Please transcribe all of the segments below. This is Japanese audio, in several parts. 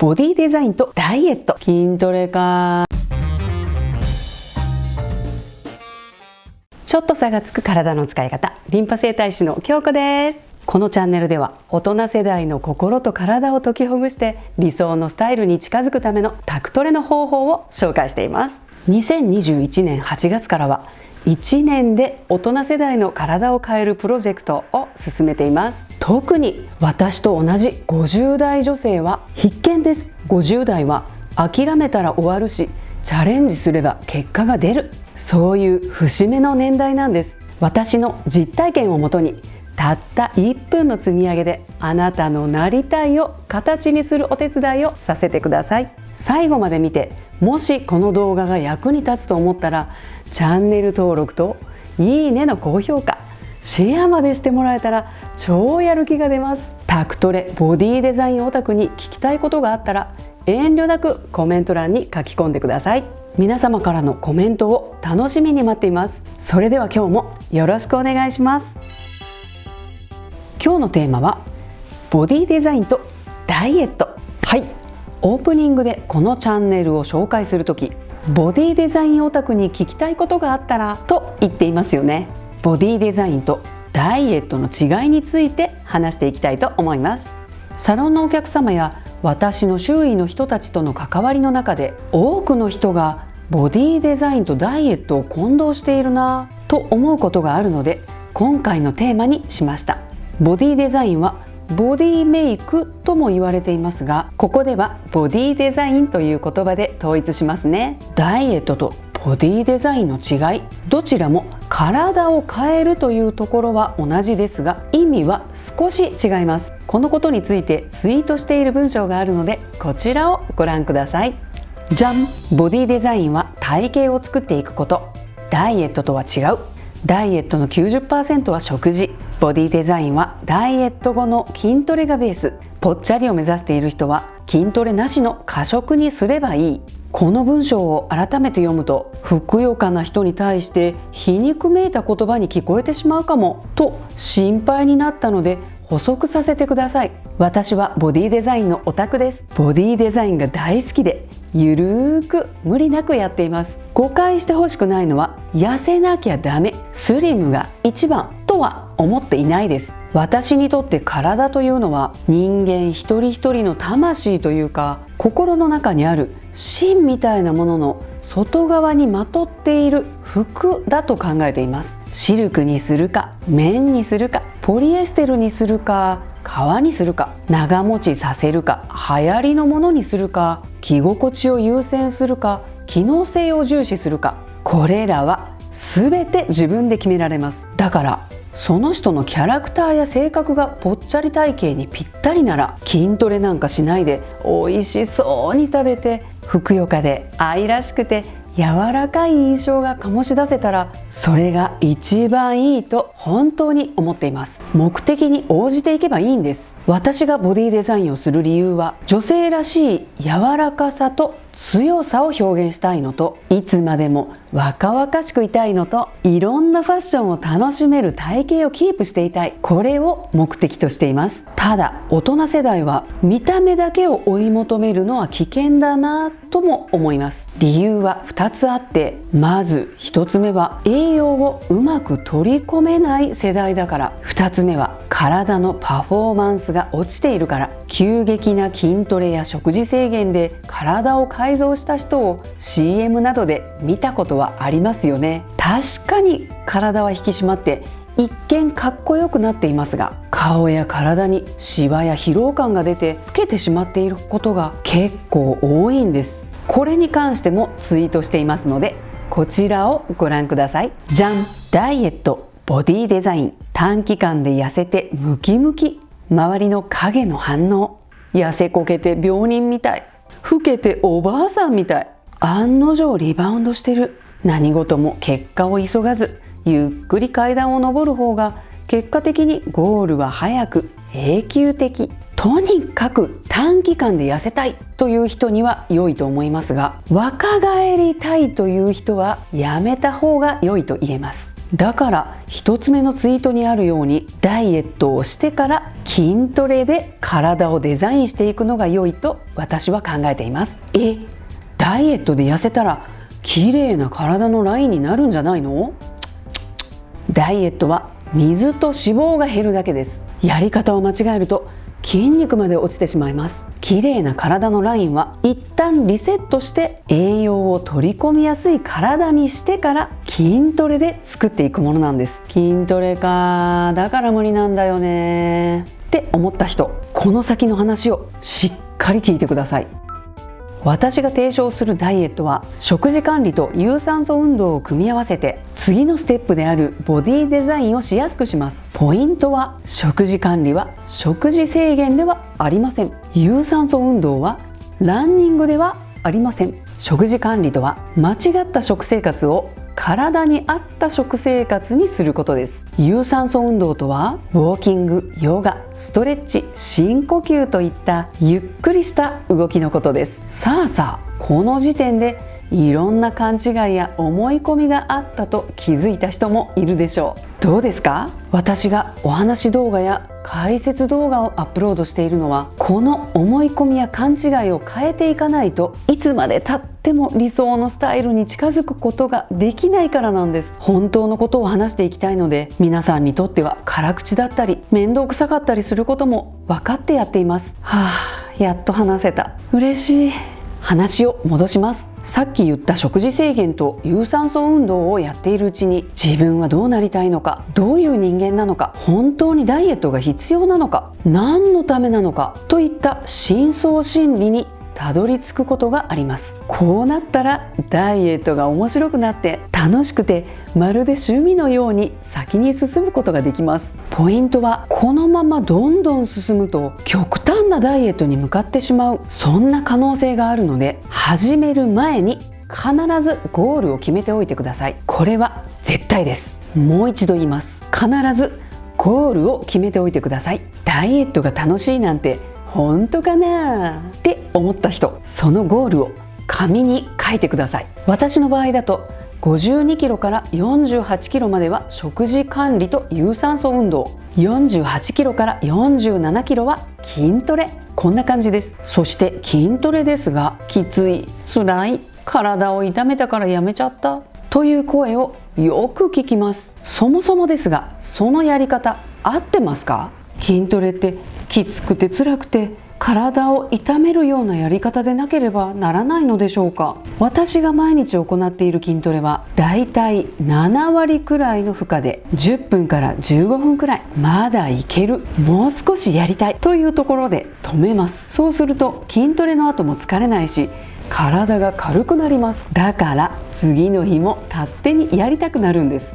ボディデザインとダイエット、筋トレか。ちょっと差がつく体の使い方、リンパ整体師の京子です。このチャンネルでは大人世代の心と体を解きほぐして理想のスタイルに近づくためのタクトレの方法を紹介しています。2021年8月からは1年で大人世代の体を変えるプロジェクトを進めています。特に私と同じ50代女性は必見です。50代は諦めたら終わるし、チャレンジすれば結果が出る、そういう節目の年代なんです。私の実体験をもとにたった1分の積み上げであなたのなりたいを形にするお手伝いをさせてください。最後まで見て、もしこの動画が役に立つと思ったらチャンネル登録といいねの高評価、シェアまでしてもらえたら超やる気が出ます。タクトレボディデザインオタクに聞きたいことがあったら遠慮なくコメント欄に書き込んでください。皆様からのコメントを楽しみに待っています。それでは今日もよろしくお願いします。今日のテーマはボディデザインとダイエット。はい、オープニングでこのチャンネルを紹介するとき、ボディデザインオタクに聞きたいことがあったらと言っていますよね。ボディデザインとダイエットの違いについて話していきたいと思います。サロンのお客様や私の周囲の人たちとの関わりの中で、多くの人がボディデザインとダイエットを混同しているなぁと思うことがあるので、今回のテーマにしました。ボディデザインはボディメイクとも言われていますが、ここではボディデザインという言葉で統一しますね。ダイエットとボディデザインの違い、どちらも体を変えるというところは同じですが、意味は少し違います。このことについてツイートしている文章があるので、こちらをご覧ください。じゃん。ボディデザインは体型を作っていくこと、ダイエットとは違う。ダイエットの 90% は食事、ボディデザインはダイエット後の筋トレがベース。ぽっちゃりを目指している人は筋トレなしの過食にすればいい。この文章を改めて読むと、ふくよかな人に対して皮肉めいた言葉に聞こえてしまうかもと心配になったので補足させてください。私はボディデザインのオタクです。ボディデザインが大好きで、ゆるーく無理なくやっています。誤解してほしくないのは、痩せなきゃダメ、スリムが一番とは思っていないです。私にとって体というのは人間一人一人の魂というか、心の中にある芯みたいなものの外側にまとっている服だと考えています。シルクにするか、綿にするか、ポリエステルにするか、革にするか、長持ちさせるか、流行りのものにするか、着心地を優先するか、機能性を重視するか、これらは全て自分で決められます。だからその人のキャラクターや性格がぽっちゃり体型にぴったりなら、筋トレなんかしないで美味しそうに食べて、ふくよかで愛らしくて柔らかい印象が醸し出せたら、それが一番いいと本当に思っています。目的に応じていけばいいんです。私がボディデザインをする理由は、女性らしい柔らかさと強さを表現したいのと、いつまでも若々しくいたいのと、いろんなファッションを楽しめる体型をキープしていたい、これを目的としています。ただ大人世代は見た目だけを追い求めるのは危険だなとも思います。理由は2つあって、まず1つ目は栄養をうまく取り込めない世代だから、2つ目は体のパフォーマンスが落ちているから。急激な筋トレや食事制限で体を改造した人を CM などで見たことはありますよね。確かに体は引き締まって一見かっこよくなっていますが、顔や体にシワや疲労感が出て老けてしまっていることが結構多いんです。これに関してもツイートしていますので、こちらをご覧ください。じゃん。ダイエット、ボディデザイン、短期間で痩せてムキムキ、周りの影の反応、痩せこけて病人みたい、老けておばあさんみたい、案の定リバウンドしてる。何事も結果を急がず、ゆっくり階段を上る方が結果的にゴールは早く永久的。とにかく短期間で痩せたいという人には良いと思いますが、若返りたいという人はやめた方が良いと言えます。だから1つ目のツイートにあるように、ダイエットをしてから筋トレで体をデザインしていくのが良いと私は考えています。ダイエットで痩せたら綺麗な体のラインになるんじゃないの？ダイエットは水と脂肪が減るだけです。やり方を間違えると筋肉まで落ちてしまいます。綺麗な体のラインは一旦リセットして栄養を取り込みやすい体にしてから筋トレで作っていくものなんです。筋トレか、だから無理なんだよねって思った人、この先の話をしっかり聞いてください。私が提唱するダイエットは食事管理と有酸素運動を組み合わせて次のステップであるボディデザインをしやすくします。ポイントは、食事管理は食事制限ではありません。有酸素運動はランニングではありません。食事管理とは間違った食生活を体に合った食生活にすることです。有酸素運動とはウォーキング、ヨガ、ストレッチ、深呼吸といったゆっくりした動きのことです。さあこの時点でいろんな勘違いや思い込みがあったと気づいた人もいるでしょう。どうですか？私がお話動画や解説動画をアップロードしているのは、この思い込みや勘違いを変えていかないといつまで経っても理想のスタイルに近づくことができないからなんです。本当のことを話していきたいので、皆さんにとっては辛口だったり面倒くさかったりすることも分かってやっています。やっと話せた。嬉しい。話を戻します。さっき言った食事制限と有酸素運動をやっているうちに、自分はどうなりたいのか、どういう人間なのか、本当にダイエットが必要なのか、何のためなのかといった深層心理にたどり着くことがあります。こうなったらダイエットが面白くなって楽しくて、まるで趣味のように先に進むことができます。ポイントは、このままどんどん進むと極端なダイエットに向かってしまう、そんな可能性があるので、始める前に必ずゴールを決めておいてください。これは絶対です。もう一度言います。必ずゴールを決めておいてください。ダイエットが楽しいなんて本当かなって思った人、そのゴールを紙に書いてください。私の場合だと52キロから48キロまでは食事管理と有酸素運動、48キロから47キロは筋トレ、こんな感じです。そして筋トレですが、きつい、辛い、体を痛めたからやめちゃったという声をよく聞きます。そもそもですが、そのやり方合ってますか？筋トレってきつくて辛くて体を痛めるようなやり方でなければならないのでしょうか？私が毎日行っている筋トレはだいたい7割くらいの負荷で10分から15分くらい、まだいける、もう少しやりたいというところで止めます。そうすると筋トレの後も疲れないし、体が軽くなります。だから次の日も勝手にやりたくなるんです。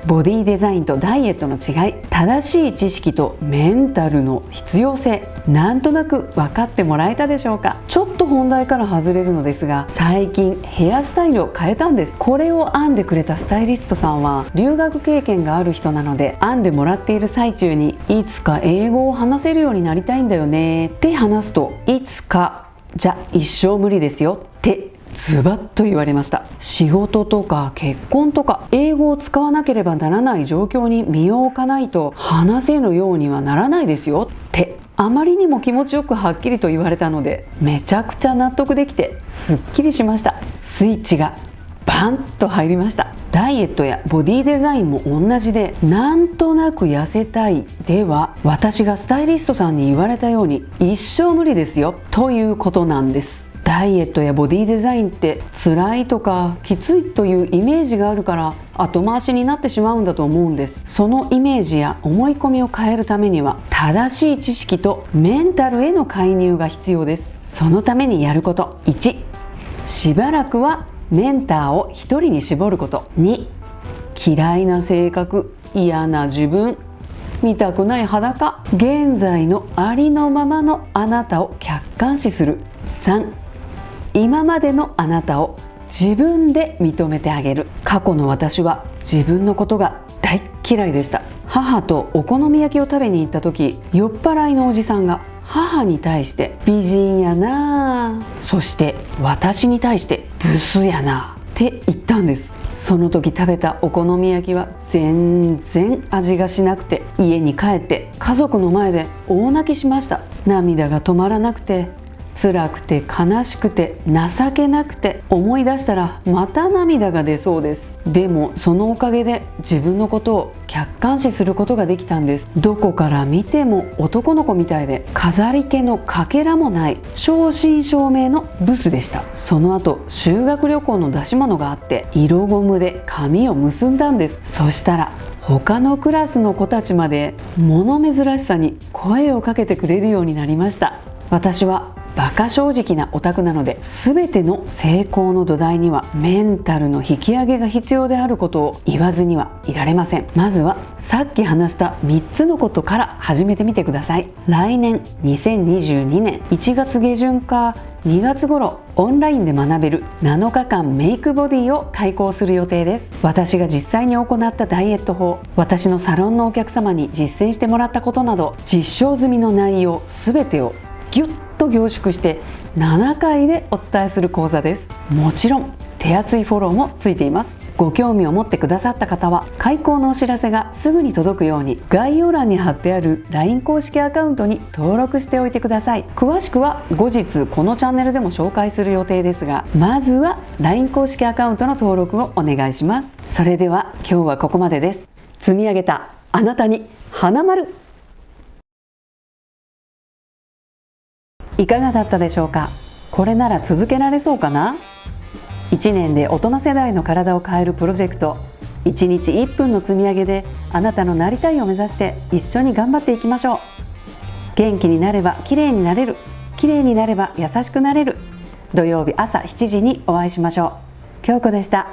ボディデザインとダイエットの違い、正しい知識とメンタルの必要性、なんとなく分かってもらえたでしょうか？ちょっと本題から外れるのですが、最近ヘアスタイルを変えたんです。これを編んでくれたスタイリストさんは留学経験がある人なので、編んでもらっている最中にいつか英語を話せるようになりたいんだよねって話すと、いつかじゃ一生無理ですよってズバッと言われました。仕事とか結婚とか英語を使わなければならない状況に身を置かないと話せぬようにはならないですよってあまりにも気持ちよくはっきりと言われたので、めちゃくちゃ納得できてすっきりしました。スイッチがバンと入りました。ダイエットやボディデザインも同じで、なんとなく痩せたいでは、私がスタイリストさんに言われたように一生無理ですよということなんです。ダイエットやボディデザインって辛いとかきついというイメージがあるから後回しになってしまうんだと思うんです。そのイメージや思い込みを変えるためには、正しい知識とメンタルへの介入が必要です。そのためにやること、1、しばらくはメンターを一人に絞ること。2、嫌いな性格、嫌な自分、見たくない裸、現在のありのままのあなたを客観視する。3、今までのあなたを自分で認めてあげる。過去の私は自分のことが大嫌いでした。母とお好み焼きを食べに行った時、酔っ払いのおじさんが母に対して美人やな、そして私に対してブスやなって言ったんです。その時食べたお好み焼きは全然味がしなくて、家に帰って家族の前で大泣きしました。涙が止まらなくて、辛くて悲しくて情けなくて、思い出したらまた涙が出そうです。でもそのおかげで自分のことを客観視することができたんです。どこから見ても男の子みたいで、飾り気のかけらもない正真正銘のブスでした。その後修学旅行の出し物があって、色ゴムで髪を結んだんです。そしたら他のクラスの子たちまで物珍しさに声をかけてくれるようになりました。私はバカ正直なオタクなので、全ての成功の土台にはメンタルの引き上げが必要であることを言わずにはいられません。まずはさっき話した3つのことから始めてみてください。来年2022年1月下旬か2月頃、オンラインで学べる7日間メイクボディを開講する予定です。私が実際に行ったダイエット法、私のサロンのお客様に実践してもらったことなど、実証済みの内容全てをギュッと凝縮して7回でお伝えする講座です。もちろん手厚いフォローもついています。ご興味を持ってくださった方は、開講のお知らせがすぐに届くように概要欄に貼ってある LINE 公式アカウントに登録しておいてください。詳しくは後日このチャンネルでも紹介する予定ですが、まずは LINE 公式アカウントの登録をお願いします。それでは今日はここまでです。積み上げたあなたに花丸。いかがだったでしょうか。これなら続けられそうかな。1年で大人世代の体を変えるプロジェクト、1日1分の積み上げであなたのなりたいを目指して一緒に頑張っていきましょう。元気になれば綺麗になれる、綺麗になれば優しくなれる。土曜日朝7時にお会いしましょう。京子でした。